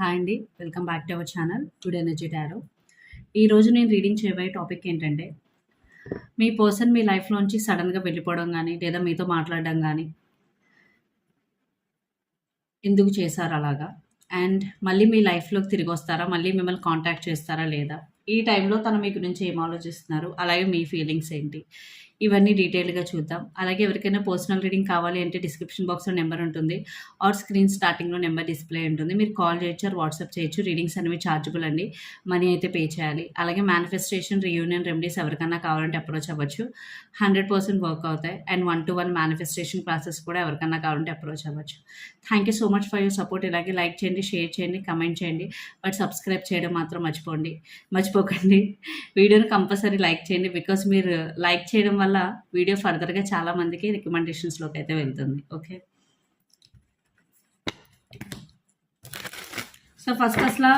Hi అండి. Welcome back to our channel today energy tarot. ఈరోజు నేను రీడింగ్ చేయబోయే టాపిక్ ఏంటంటే, మీ పర్సన్ మీ లైఫ్‌లోంచి సడెన్‌గా వెళ్ళిపోవడం గానీ, లేదా మీతో మాట్లాడడం గానీ, ఎందుకు చేశారు అలాగా? అండ్ మళ్ళీ మీ లైఫ్‌లోకి తిరిగొస్తారా? మళ్ళీ మిమ్మల్ని కాంటాక్ట్ చేస్తారా లేదా? ఈ టైంలో తను మీ గురించి ఏం ఆలోచిస్తున్నారు? అలాగే మీ ఫీలింగ్స్ ఏంటి? ఇవన్నీ డీటెయిల్డ్‌గా చూద్దాం. అలాగే ఎవరికైనా పర్సనల్ రీడింగ్ కావాలి అంటే డిస్క్రిప్షన్ బాక్స్‌లో నెంబర్ ఉంటుంది. ఆర్ స్క్రీన్ స్టార్టింగ్‌లో నెంబర్ డిస్‌ప్లే ఉంటుంది. మీరు కాల్ చేయొచ్చు ఆర్ వాట్సాప్ చేయొచ్చు. రీడింగ్స్ అనేవి చార్జబుల్ అండి. మనీ అయితే పే చేయాలి. అలాగే మేనిఫెస్టేషన్, రీయూనియన్ రెమెడీస్ ఎవరికన్నా కావాలంటే అప్రోచ్ అవ్వచ్చు. 100% వర్క్ అవుతాయి. అండ్ 1-to-1 మేనిఫెస్టేషన్ క్లాసెస్ కూడా ఎవరికన్నా కావాలంటే అప్రోచ్ అవ్వచ్చు. Thank you so much for your support. ఇలాగే లైక్ చేయండి, షేర్ చేయండి, కమెంట్ చేయండి. బట్ సబ్స్క్రైబ్ చేయడం మాత్రం మర్చిపోకండి. వీడియోని కంపల్సరీ లైక్ చేయండి. బికాస్ మీరు లైక్ చేయడం వల్ల వీడియో ఫర్దర్‌గా చాలా మందికి రికమెండేషన్స్‌లోకి అయితే వెళ్తుంది. ఓకే. సో, ఫస్ట్ అసల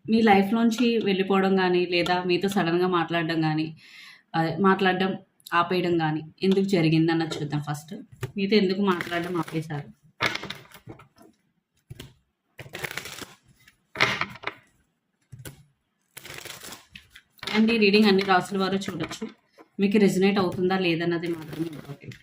మీ లైఫ్‌లోంచి వెళ్ళిపోవడం గానీ, లేదా మీతో సడెన్‌గా మాట్లాడడం గానీ, మాట్లాడడం ఆపేయడం గానీ ఎందుకు జరిగిందన్నది చూద్దాం ఫస్ట్. మీతో ఎందుకు మాట్లాడడం ఆపేశారు? అండ్ ఈ రీడింగ్ అన్ని రాసుల వారు చూడొచ్చు. మీకు రెజొనేట్ అవుతుందా లేదన్నది మాత్రమే ఇంపార్టెంట్.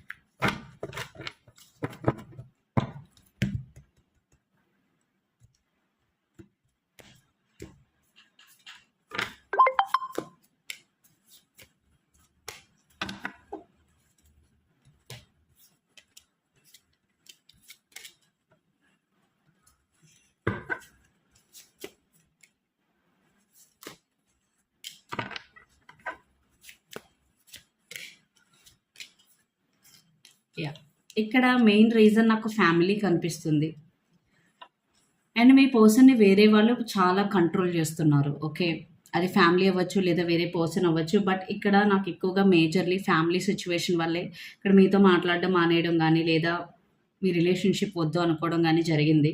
యాహ్! ఇక్కడ మెయిన్ రీజన్ నాకు ఫ్యామిలీ కనిపిస్తుంది. అండ్ మీ పర్సన్‌ని వేరే వాళ్ళు చాలా కంట్రోల్ చేస్తున్నారు. ఓకే. అది ఫ్యామిలీ అవ్వచ్చు, లేదా వేరే పర్సన్ అవ్వచ్చు. బట్ ఇక్కడ నాకు ఎక్కువగా మేజర్‌లీ ఫ్యామిలీ సిట్యుయేషన్ వల్లే ఇక్కడ మీతో మాట్లాడడం మానేయడం గానీ, లేదా మీ రిలేషన్‌షిప్ వద్దు అనుకోవడం గానీ జరిగింది.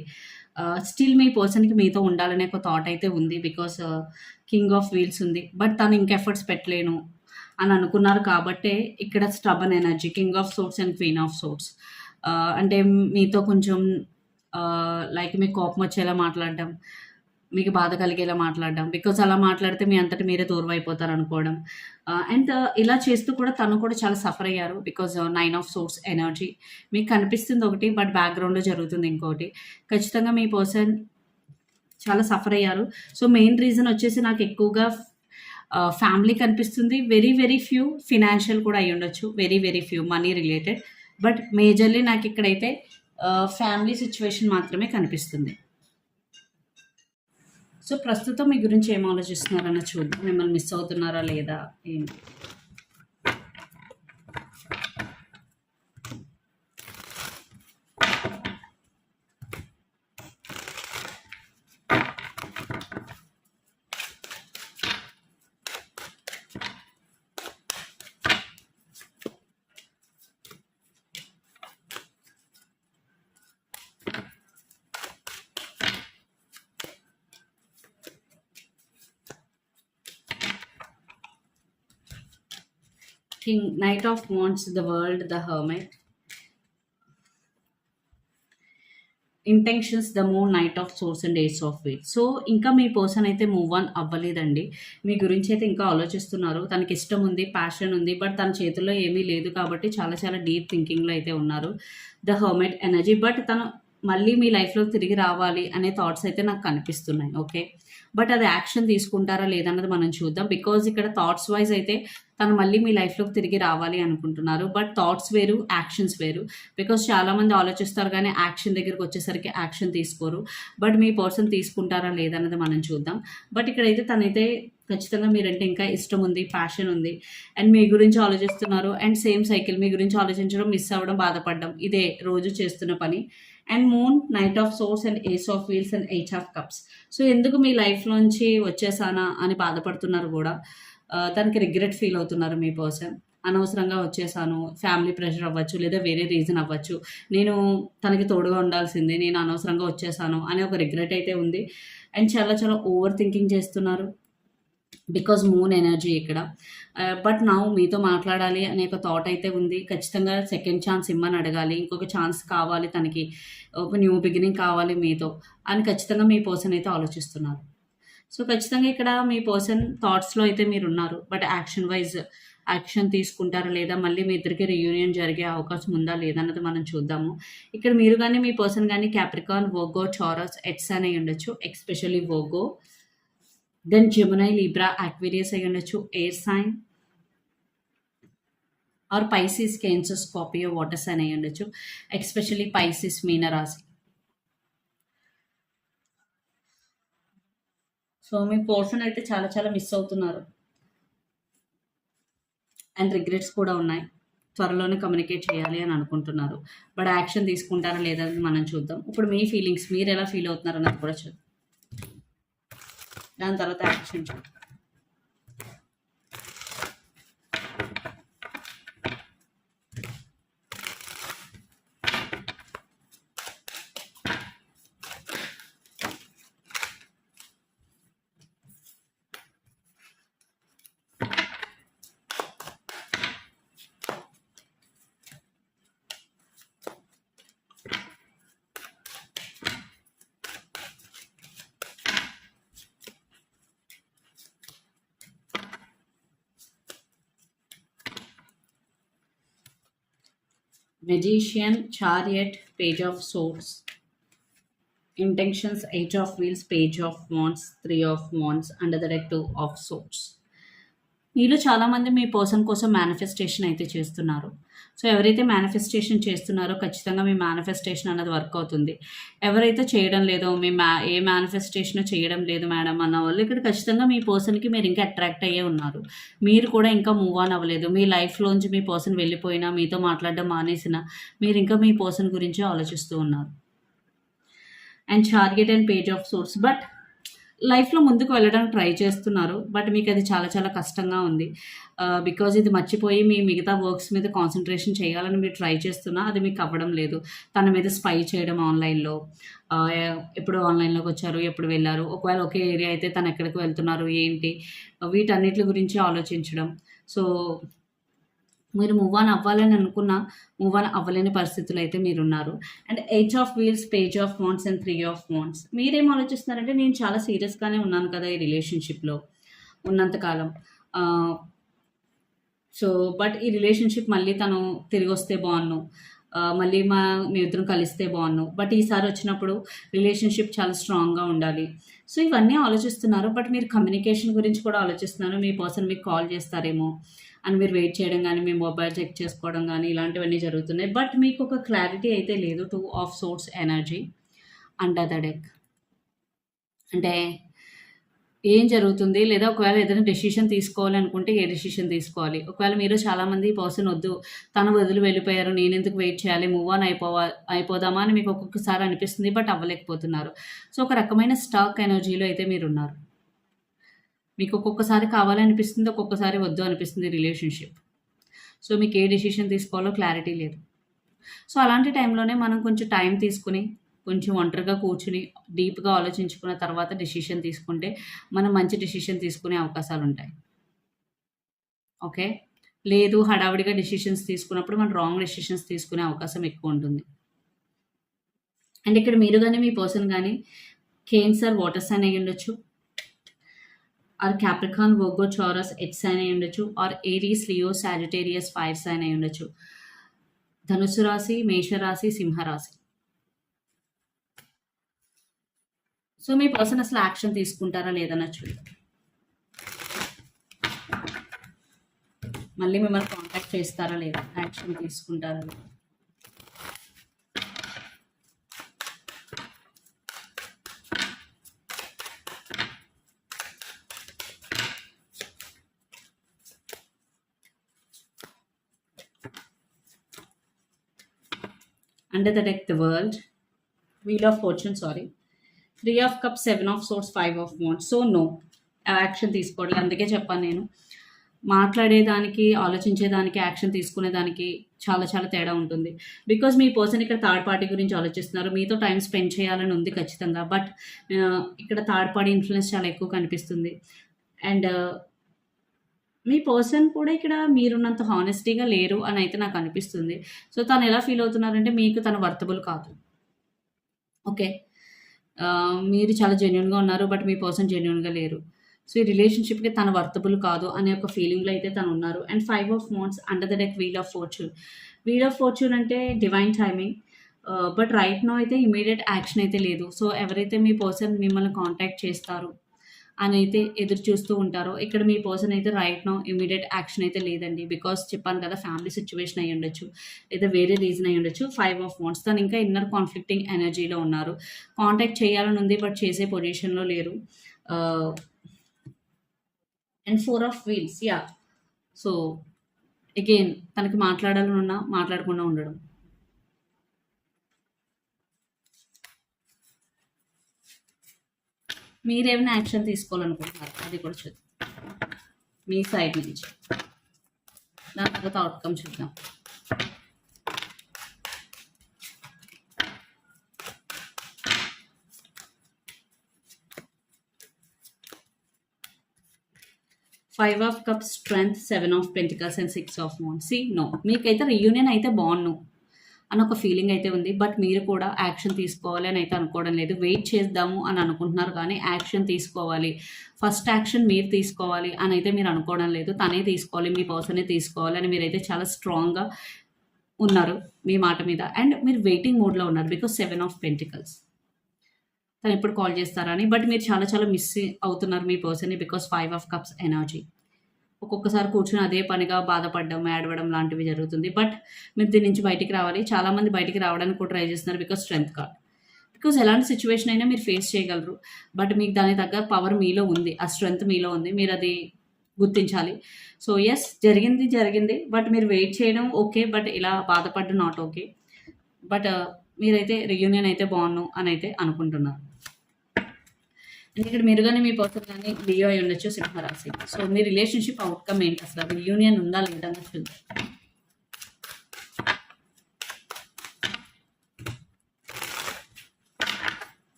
స్టిల్ మీ పర్సన్‌కి మీతో ఉండాలనే ఒక థాట్ అయితే ఉంది. బికాస్ కింగ్ ఆఫ్ వీల్స్ ఉంది. బట్ తను ఇంక ఎఫర్ట్స్ పెట్టలేను అని అనుకున్నారు కాబట్టే ఇక్కడ stubborn energy, king of swords and queen of swords. అంటే మీతో కొంచెం లైక్ మీకు కోపమొచ్చేలా మాట్లాడడం, మీకు బాధ కలిగేలా మాట్లాడడం. బికాజ్ అలా మాట్లాడితే మీ అంతట మీరే దూరమైపోతారనుకోవడం. అండ్ ఇలా చేస్తూ కూడా తను కూడా చాలా సఫర్ అయ్యారు. Because 9 of swords energy. మీకు కనిపిస్తుంది ఒకటి, బట్ బ్యాక్‌గ్రౌండ్‌లో జరుగుతుంది ఇంకోటి. ఖచ్చితంగా మీ పర్సన్ చాలా సఫర్ అయ్యారు. సో, మెయిన్ రీజన్ వచ్చేసి నాకు ఎక్కువగా ఫ్యామిలీ కనిపిస్తుంది. వెరీ, వెరీ ఫ్యూ ఫినాన్షియల్ కూడా అయ్యుండొచ్చు. Very, very few money related. But majorly నాకిక్కడైతే ఫ్యామిలీ సిట్యుయేషన్ మాత్రమే కనిపిస్తుంది. సో, ప్రస్తుతం మీ గురించి ఏం ఆలోచిస్తున్నారన్నది చూద్దాం. మిమ్మల్ని మిస్ అవుతున్నారా లేదా ఏంటి? King, knight of wands, the world, the hermit, intentions, the moon, knight of swords and ace of wheels. So, ఇంకా మీ పర్సన్ అయితే మూవ్ ఆన్ అవ్వలేదండి. మీ గురించి అయితే ఇంకా ఆలోచిస్తున్నారు. తనకి ఇష్టం ఉంది, ప్యాషన్ ఉంది. బట్ తన చేతుల్లో ఏమీ లేదు కాబట్టి చాలా చాలా డీప్ థింకింగ్‌లో అయితే ఉన్నారు. The hermit energy. బట్ తను మళ్ళీ మీ లైఫ్‌లోకి తిరిగి రావాలి అనే థాట్స్ అయితే నాకు కనిపిస్తున్నాయి. ఓకే. బట్ అది యాక్షన్ తీసుకుంటారా లేదన్నది మనం చూద్దాం. బికాజ్ ఇక్కడ థాట్స్ వైస్ అయితే తను మళ్ళీ మీ లైఫ్‌లోకి తిరిగి రావాలి అనుకుంటున్నారు. బట్ థాట్స్ వేరు, యాక్షన్స్ వేరు. బికాజ్ చాలామంది ఆలోచిస్తారు గానీ యాక్షన్ దగ్గరకొచ్చేసరికి యాక్షన్ తీసుకోరు. బట్ మీ పర్సన్ తీసుకుంటారా లేదన్నది మనం చూద్దాం. బట్ ఇక్కడైతే తనైతే ఖచ్చితంగా మీరంటే ఇంకా ఇష్టం ఉంది, ప్యాషన్ ఉంది. అండ్ మీ గురించి ఆలోచిస్తున్నారు. అండ్ సేమ్ సైకిల్, మీ గురించి ఆలోచించడం, మిస్ అవ్వడం, బాధపడడం ఇదే రోజు చేస్తున్న పని. And moon, knight of swords and ace of wheels and 8 of cups. So, ఎందుకు మీ లైఫ్‌లోంచి వచ్చేసానా అని బాధపడుతున్నారు గూడా. దానికి రిగ్రెట్ ఫీల్ అవుతున్నారు మీ పర్సన్. అనవసరంగా వచ్చేసాను. ఫ్యామిలీ ప్రెషర్ అవ్వచ్చు, లేదా వేరే రీజన్ అవ్వచ్చు. నేను తనకి తోడుగా ఉండాల్సింది. నేను అనవసరంగా వచ్చేసాను అనే ఒక రిగ్రెట్ అయితే ఉంది. అండ్ చాలా చాలా ఓవర్ థింకింగ్ చేస్తున్నారు. బికాజ్ మూన్ ఎనర్జీ ఇక్కడ. బట్ నా మీతో మాట్లాడాలి అనే ఒక థాట్ అయితే ఉంది. ఖచ్చితంగా సెకండ్ ఛాన్స్ ఇమ్మని అడగాలి. ఇంకొక ఛాన్స్ కావాలి తనకి. ఒక న్యూ బిగినింగ్ కావాలి మీతో అని ఖచ్చితంగా మీ పర్సన్ అయితే ఆలోచిస్తున్నారు. సో, ఖచ్చితంగా ఇక్కడ మీ పర్సన్ థాట్స్‌లో అయితే మీరున్నారు. బట్ యాక్షన్ తీసుకుంటారా లేదా? మళ్ళీ మీ ఇద్దరికి రియూనియన్ జరిగే అవకాశం ఉందా? లేదా? అన్నది మనం చూద్దాము. ఇక్కడ మీరు గాని, మీ పర్సన్ గాని క్యాప్రికాన్, వర్గో, టారస్, ఎట్స్ అని అయ్యుండొచ్చు. Especially Virgo. Then Gemini, Libra, Aquarius అయ్యుండొచ్చు. Air sign or Pisces, Cancer, Scorpio, water sign అయ్యుండొచ్చు. ఎస్పెషల్లీ పైసిస్, మీన రాశి. సో, మీ పర్సన్ అయితే చాలా చాలా మిస్ అవుతున్నారు. అండ్ రిగ్రెట్స్ కూడా ఉన్నాయి. త్వరలోనే కమ్యూనికేట్ చేయాలి అని అనుకుంటున్నారు. బట్ యాక్షన్ తీసుకుంటారా లేదా అని మనం చూద్దాం. ఇప్పుడు మీ ఫీలింగ్స్ మీరెలా ఫీల్ అవుతున్నారన్నది కూడా చూద్దాం. దాని తర్వాత యాక్షన్ చూద్దాం. Magician, Chariot, Page of Swords, Intentions, Eight of Wheels, Page of Wands, Three of Wands, under the deck Two of Swords. మీలో చాలామంది మీ పర్సన్ కోసం మేనిఫెస్టేషన్ అయితే చేస్తున్నారు. సో, ఎవరైతే మేనిఫెస్టేషన్ చేస్తున్నారో ఖచ్చితంగా మీ మేనిఫెస్టేషన్ అన్నది వర్క్ అవుతుంది. ఎవరైతే చేయడం లేదో ఏ మేనిఫెస్టేషన్ చేయడం లేదు మేడం అన్న వాళ్ళు ఇక్కడ ఖచ్చితంగా మీ పర్సన్కి మీరు ఇంకా అట్రాక్ట్ అయ్యే ఉన్నారు. మీరు కూడా ఇంకా మూవ్ ఆన్ అవ్వలేదు. మీ లైఫ్లోంచి మీ పర్సన్ వెళ్ళిపోయినా, మీతో మాట్లాడడం మానేసినా మీరు ఇంకా మీ పర్సన్ గురించి ఆలోచిస్తూ ఉన్నారు. And chariot and page of swords. But లైఫ్లో ముందుకు వెళ్ళడానికి ట్రై చేస్తున్నారు. బట్ మీకు అది చాలా చాలా కష్టంగా ఉంది. బికాజ్ ఇది మర్చిపోయి మీ మిగతా వర్క్స్ మీద కాన్సన్ట్రేషన్ చేయాలని మీరు ట్రై చేస్తున్నా అది మీకు అవ్వడం లేదు. తన మీద స్పై చేయడం ఆన్లైన్లో. ఎప్పుడు ఆన్లైన్లోకి వచ్చారు, ఎప్పుడు వెళ్ళారు, ఒకవేళ ఒకే ఏరియా అయితే తను ఎక్కడికి వెళ్తున్నారు, ఏంటి, వీటన్నిటి గురించి ఆలోచించడం. సో, మీరు మూవ్ ఆన్ అవ్వాలని అనుకున్నా మూవ్ ఆన్ అవ్వలేని పరిస్థితులు అయితే మీరున్నారు. And eight of wheels, page of wands and three of wands. మీరేం ఆలోచిస్తున్నారంటే నేను చాలా సీరియస్గానే ఉన్నాను కదా ఈ రిలేషన్షిప్లో ఉన్నంతకాలం. సో, బట్ ఈ రిలేషన్షిప్ మళ్ళీ తను తిరిగి వస్తే బాగున్ను, మళ్ళీ మీ ఇద్దరం కలిస్తే బాగున్ను, బట్ ఈసారి వచ్చినప్పుడు రిలేషన్షిప్ చాలా స్ట్రాంగ్గా ఉండాలి. సో, ఇవన్నీ ఆలోచిస్తున్నారు. బట్ మీరు కమ్యూనికేషన్ గురించి కూడా ఆలోచిస్తున్నారు. మీ పర్సన్ మీకు కాల్ చేస్తారేమో అని మీరు వెయిట్ చేయడం కానీ, మీ మొబైల్ చెక్ చేసుకోవడం కానీ ఇలాంటివన్నీ జరుగుతున్నాయి. బట్ మీకు ఒక క్లారిటీ అయితే లేదు. Two of swords energy under the deck. అంటే ఏం జరుగుతుంది, లేదా ఒకవేళ ఏదైనా డెసిషన్ తీసుకోవాలి అనుకుంటే ఏ డెసిషన్ తీసుకోవాలి. ఒకవేళ మీరు చాలామంది ఈ పర్సన్ వద్దు, తను వదిలి వెళ్ళిపోయారు, నేనెందుకు వెయిట్ చేయాలి, మూవ్ ఆన్ అయిపోదామా అని మీకు ఒక్కొక్కసారి అనిపిస్తుంది. బట్ అవ్వలేకపోతున్నారు. సో, ఒక రకమైన స్టాక్ ఎనర్జీలో అయితే మీరున్నారు. మీకు ఒక్కొక్కసారి కావాలనిపిస్తుంది, ఒక్కొక్కసారి వద్దు అనిపిస్తుంది రిలేషన్షిప్. సో, మీకు ఏ డెసిషన్ తీసుకోవాలో క్లారిటీ లేదు. సో, అలాంటి టైంలోనే మనం కొంచెం టైం తీసుకుని, కొంచెం ఒంటరిగా కూర్చుని, డీప్‌గా ఆలోచించుకున్న తర్వాత డెసిషన్ తీసుకుంటే, మనం మంచి డెసిషన్ తీసుకునే అవకాశాలుంటాయి. ఓకే. లేదు హడావిడిగా డెసిషన్స్ తీసుకున్నప్పుడు మనం రాంగ్ డెసిషన్స్ తీసుకునే అవకాశం ఎక్కువ ఉంటుంది. అండ్ ఇక్కడ మీరు గాని, మీ పర్సన్ గాని కేన్సర్, వాటర్ సైన్ అయ్యుండొచ్చు. Or Capricorn, Virgo, Taurus, earth sign అయ్యుండొచ్చు. Or Aries, Leo, Sagittarius, fire sign అయ్యుండొచ్చు. ధనుస్సు రాశి, మేషరాశి, సింహరాశి. సో, మీ పర్సన్ అసలు యాక్షన్ తీసుకుంటారా లేదన్నది చూద్దాం. మళ్ళీ మిమ్మల్ని కాంటాక్ట్ చేస్తారా లేదా, యాక్షన్ తీసుకుంటారా లేదా. Under the deck the world, wheel of fortune, sorry, 3 of cups, 7 of swords, 5 of wands. So, no action తీసుకోవట్లేదు. అందుకే చెప్పాను నేను, మాట్లాడేదానికి, ఆలోచించేదానికి, యాక్షన్ తీసుకునేదానికి చాలా చాలా తేడా ఉంటుంది. బికాజ్ మీ పర్సన్ ఇక్కడ థర్డ్ పార్టీ గురించి ఆలోచిస్తున్నారు. మీతో టైం స్పెండ్ చేయాలని ఉంది ఖచ్చితంగా. బట్ ఇక్కడ థర్డ్ పార్టీ ఇన్ఫ్లుయెన్స్ చాలా ఎక్కువ కనిపిస్తుంది. అండ్ మీ పర్సన్ కూడా ఇక్కడ మీరున్నంత హానెస్టీగా లేరు అని అయితే నాకు అనిపిస్తుంది. సో, తను ఎలా ఫీల్ అవుతున్నారంటే మీకు తను వర్తబుల్ కాదు. ఓకే. మీరు చాలా జెన్యూన్‌గా ఉన్నారు. బట్ మీ పర్సన్ జెన్యూన్‌గా లేరు. సో, ఈ రిలేషన్‌షిప్‌కి తను వర్తబుల్ కాదు అనే ఒక ఫీలింగ్‌లో అయితే తనున్నారు. And 5 of wands under the deck wheel of fortune. Wheel of fortune అంటే divine timing. But right now అయితే ఇమ్మీడియేట్ యాక్షన్ అయితే లేదు. సో, ఎవరైతే మీ పర్సన్ మిమ్మల్ని కాంటాక్ట్ చేస్తారు అనైతే ఎదురు చూస్తూ ఉంటారో, ఇక్కడ మీ పర్సన్ అయితే రైట్ నౌ ఇమ్మీడియేట్ యాక్షన్ అయితే లేదండి. బికాజ్ చెప్పాను కదా! ఫ్యామిలీ సిట్యుయేషన్ అయ్యుండొచ్చు. లేదా వేరే రీజన్ అయ్యుండొచ్చు. 5 ఆఫ్ వాండ్స్ తను ఇంకా ఇన్నర్ కాన్‌ఫ్లిక్టింగ్ ఎనర్జీలో ఉన్నారు. కాంటాక్ట్ చేయాలని ఉంది. బట్ చేసే పొజిషన్‌లో లేరు. ఆహ్, and 4 of wheels yeah! So, again తనకి మాట్లాడాలని ఉన్నా మాట్లాడకుండా ఉండడం. మీరేమైనా యాక్షన్ తీసుకోవాలనుకుంటున్నారా? అది కూడా చూద్దాం. మీ సైడ్ నుంచి. దాని తర్వాత అవుట్‌కమ్ చూద్దాం. Five of cups, strength, 7 of pentacles and 6 of wands. See no. మీకైతే రీయూనియన్ అయితే బావుండు అని ఒక ఫీలింగ్ అయితే ఉంది. బట్ మీరు కూడా యాక్షన్ తీసుకోవాలి అని అయితే అనుకోవడం లేదు. వెయిట్ చేద్దాము అని అనుకుంటున్నారు కానీ యాక్షన్ తీసుకోవాలి. ఫస్ట్ యాక్షన్ మీరు తీసుకోవాలి అని అయితే మీరు అనుకోవడం లేదు. తనే తీసుకోవాలి, మీ పర్సనే తీసుకోవాలి అని మీరైతే చాలా స్ట్రాంగ్‌గా ఉన్నారు మీ మాట మీద. అండ్ మీరు వెయిటింగ్ మోడ్‌లో ఉన్నారు. Because 7 of pentacles. తను ఎప్పుడు కాల్ చేస్తారా అని. బట్ మీరు చాలా చాలా మిస్ అవుతున్నారు మీ పర్సన్‌ని. Because 5 of cups energy. ఒక్కొక్కసారి కూర్చొని అదే పనిగా బాధపడడం, ఏడవడం లాంటివి జరుగుతుంది. బట్ మీరు దీని నుంచి బయటికి రావాలి. చాలామంది బయటికి రావడానికి కూడా ట్రై చేస్తున్నారు. Because strength card. బికాజ్ ఎలాంటి సిట్యుయేషన్ అయినా మీరు ఫేస్ చేయగలరు. బట్ మీకు దానికి తగ్గ పవర్ మీలో ఉంది. ఆ స్ట్రెంగ్త్ మీలో ఉంది. మీరది గుర్తించాలి. సో, యెస్, జరిగింది జరిగింది. బట్ మీరు వెయిట్ చేయడం ఓకే. బట్ ఇలా బాధపడడం నాట్ ఓకే. బట్ మీరైతే రీయూనియన్ అయితే బావుండు అనైతే అనుకుంటున్నారు. అంటే ఇక్కడ మీరు గాని, మీ పర్సన్ గాని లియో అయి ఉండొచ్చు, సింహరాశి. సో, మీ రిలేషన్‌షిప్ అవుట్‌కమ్ ఏంటి అసలు? రీయూనియన్ ఉందా లేదా అన్నది చూద్దాం.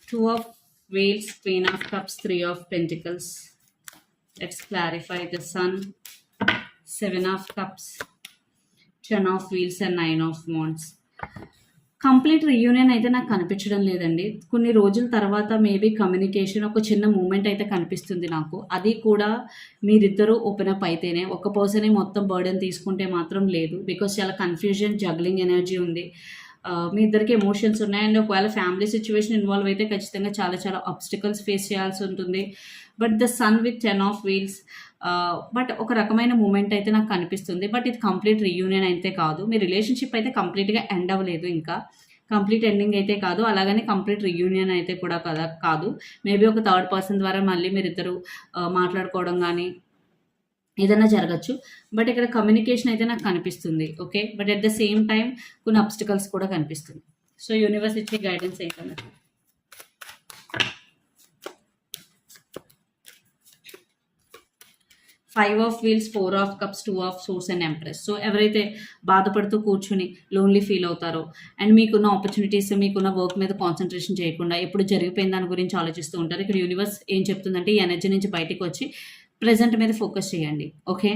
Two of Wands, Queen of Cups, Three of Pentacles. Let's clarify the Sun, 7 of Cups, 10 of Wheels and 9 of Wands. Complete reunion అయితే నాకు కనిపించడం లేదండి. కొన్ని రోజుల తర్వాత మేబీ కమ్యూనికేషన్ ఒక చిన్న మూమెంట్ అయితే కనిపిస్తుంది నాకు. అది కూడా మీరిద్దరూ ఓపెన్ అప్ అయితేనే. ఒక పర్సనే మొత్తం బర్డెన్ తీసుకుంటే మాత్రం లేదు. బికాజ్ చాలా కన్‌ఫ్యూజన్, జగ్లింగ్ ఎనర్జీ ఉంది. మీ ఇద్దరికి ఎమోషన్స్ ఉన్నాయి. అండ్ ఒకవేళ ఫ్యామిలీ సిట్యుయేషన్ ఇన్వాల్వ్ అయితే ఖచ్చితంగా చాలా చాలా ఆబ్స్టికల్స్ ఫేస్ చేయాల్సి ఉంటుంది. But the sun with 10 of wheels. But ఒక రకమైన మూమెంట్ అయితే నాకు కనిపిస్తుంది. బట్ ఇది కంప్లీట్ రీయూనియన్ అయితే కాదు. మీ రిలేషన్‌షిప్ అయితే కంప్లీట్‌గా ఎండ్ అవ్వలేదు ఇంకా. కంప్లీట్ ఎండింగ్ అయితే కాదు. అలాగని కంప్లీట్ రీయూనియన్ అయితే కూడా కాదు. మేబీ ఒక థర్డ్ పర్సన్ ద్వారా మళ్ళీ మీరిద్దరూ మాట్లాడుకోవడం గానీ ఏదైనా జరగచ్చు. బట్ ఇక్కడ కమ్యూనికేషన్ అయితే నాకు కనిపిస్తుంది. Okay. But at the same time కొన్ని ఆబ్స్టికల్స్ కూడా కనిపిస్తుంది. సో, యూనివర్స్ ఇచ్చే గైడెన్స్ ఏంటన్నది. 5 of wheels, 4 of cups, 2 of swords and empress. So, ఎవరైతే బాధపడుతూ కూర్చొని లోన్లీ ఫీల్ అవుతారో అండ్ మీకున్న ఆపర్చునిటీస్, మీకున్న వర్క్ మీద కాన్సంట్రేషన్ చేయకుండా ఎప్పుడు జరిగిపోయిన దాని గురించి ఆలోచిస్తూ ఉంటారు. ఇక్కడ యూనివర్స్ ఏం చెప్తుందంటే ఈ ఎనర్జీ నుంచి బయటికి వచ్చి ప్రెజెంట్ మీద ఫోకస్ చేయండి. ఓకే.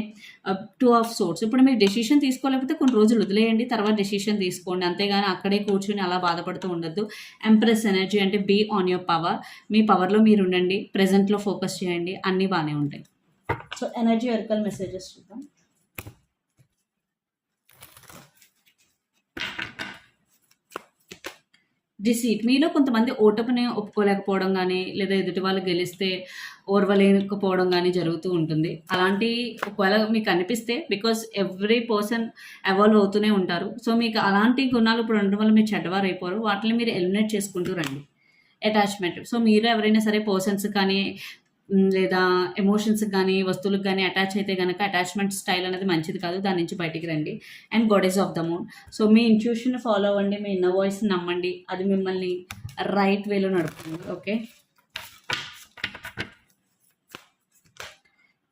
2 of swords. ఇప్పుడు మీరు డెసిషన్ తీసుకోలేకపోతే కొన్ని రోజులు వదిలేయండి. తర్వాత డెసిషన్ తీసుకోండి. అంతేగాని అక్కడే కూర్చొని అలా బాధపడుతూ ఉండొద్దు. ఎంప్రెస్ ఎనర్జీ అంటే బీ ఆన్ యువర్ పవర్. మీ పవర్‌లో మీరు ఉండండి. ప్రెజెంట్‌లో ఫోకస్ చేయండి. అన్నీ బానే ఉంటాయి. సో, ఎనర్జీ ఒరకల్ మెసేజెస్ చూద్దాం. డిసీట్. మీలో కొంతమంది ఓటమిని ఒప్పుకోలేకపోవడం గానీ, లేదా ఎదుటి వాళ్ళు గెలిస్తే ఓర్వలేకపోవడం గానీ జరుగుతూ ఉంటుంది. అలాంటి ఒకవేళ మీకు అనిపిస్తే బికాజ్ ఎవ్రీ పర్సన్ ఎవాల్వ్ అవుతూనే ఉంటారు. సో, మీకు అలాంటి గుణాలు ఇప్పుడు ఉండడం వల్ల మీరు చెడ్డవారైపోరు. వాటిని మీరు ఎలిమినేట్ చేసుకుంటూ రండి. అటాచ్‌మెంట్. సో, మీలో ఎవరైనా సరే పర్సన్స్ కానీ లేదా ఎమోషన్స్‌కి గానీ, వస్తువులకు గానీ అటాచ్ అయితే గనక అటాచ్‌మెంట్ స్టైల్ అనేది మంచిది కాదు. దాని నుంచి బయటికి రండి. And goddess of the moon. So, మీ ఇంట్యూషన్‌ని ఫాలో అవ్వండి. మీ ఇన్నర్ వాయిస్‌ని నమ్మండి. అది మిమ్మల్ని రైట్ వేలో నడుపుతుంది. Okay.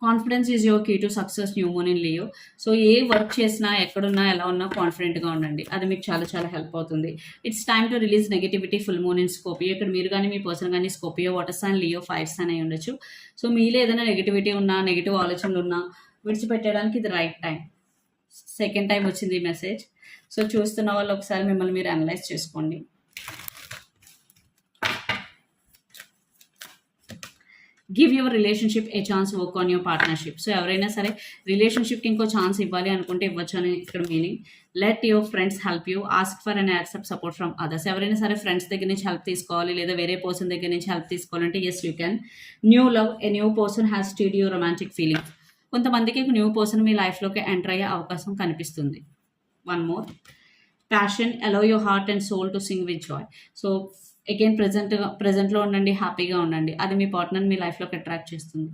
Confidence is your key to success, new moon in Leo. So ఏ వర్క్ చేసినా, ఎక్కడున్నా, ఎలా ఉన్నా కాన్ఫిడెంట్గా ఉండండి. అది మీకు చాలా చాలా హెల్ప్ అవుతుంది. It's time to release negativity. Full moon in Scorpio. ఇక్కడ మీరు కానీ మీ పర్సన్ కానీ Scorpio, water sign, Leo, fire sign అయి ఉండొచ్చు. సో మీలో ఏదైనా నెగటివిటీ ఉన్నా, నెగిటివ్ ఆలోచనలు ఉన్నా విడిచిపెట్టడానికి ఇది రైట్ టైం. సెకండ్ టైం వచ్చింది ఈ మెసేజ్. సో చూస్తున్న వాళ్ళు ఒకసారి మిమ్మల్ని మీరు అనలైజ్ చేసుకోండి. Give your relationship A chance, work on your partnership. So ఎవరైనా సరే రిలేషన్షిప్కి ఇంకో ఛాన్స్ ఇవ్వాలి అనుకుంటే ఇవ్వచ్చు అని ఇక్కడ meaning. Let your friends help you, ask for and accept support from others. ఎవరైనా సరే ఫ్రెండ్స్ దగ్గర నుంచి హెల్ప్ తీసుకోవాలి లేదా వేరే పర్సన్ దగ్గర నుంచి హెల్ప్ తీసుకోవాలంటే as you can. New love, a new person has stirred you romantic feelings. కొంతమందికి న్యూ పర్సన్ మీ లైఫ్లోకి ఎంటర్ అయ్యే అవకాశం కనిపిస్తుంది. One more, passion, allow your heart and soul to sing with joy. So again ప్రజెంట్లో ఉండండి, హ్యాపీగా ఉండండి. అది మీ పార్ట్నర్ మీ లైఫ్లోకి అట్రాక్ట్ చేస్తుంది.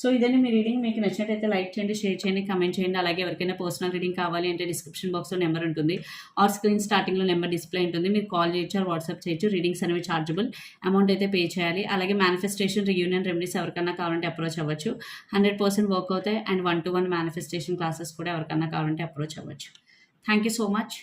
సో ఇదని మీ రీడింగ్. మీకు నచ్చినట్టయితే లైక్ చేయండి, షేర్ చేయండి, కమెంట్ చేయండి. అలాగే ఎవరికైనా పర్సనల్ రీడింగ్ కావాలి అంటే డిస్క్రిప్షన్ బాక్స్లో నెంబర్ ఉంటుంది, ఆర్ స్క్రీన్ స్టార్టింగ్లో నెంబర్ డిస్ప్లే ఉంటుంది. మీరు కాల్ చేయొచ్చు, ఆర్ వాట్సాప్ చేయొచ్చు. రీడింగ్స్ అనేవి చార్జబుల్, అమౌంట్ అయితే పే చేయాలి. అలాగే మేనిఫెస్టేషన్, రియూనియన్ రెమెడీస్ ఎవరికన్నా కావాలంటే అప్రోచ్ అవ్వచ్చు. 100% వర్క్ అవుతాయి. అండ్ 1-to-1 మేనిఫెస్టేషన్ క్లాసెస్ కూడా ఎవరికన్నా కావాలంటే అప్రోచ్ అవ్వచ్చు. Thank you so much.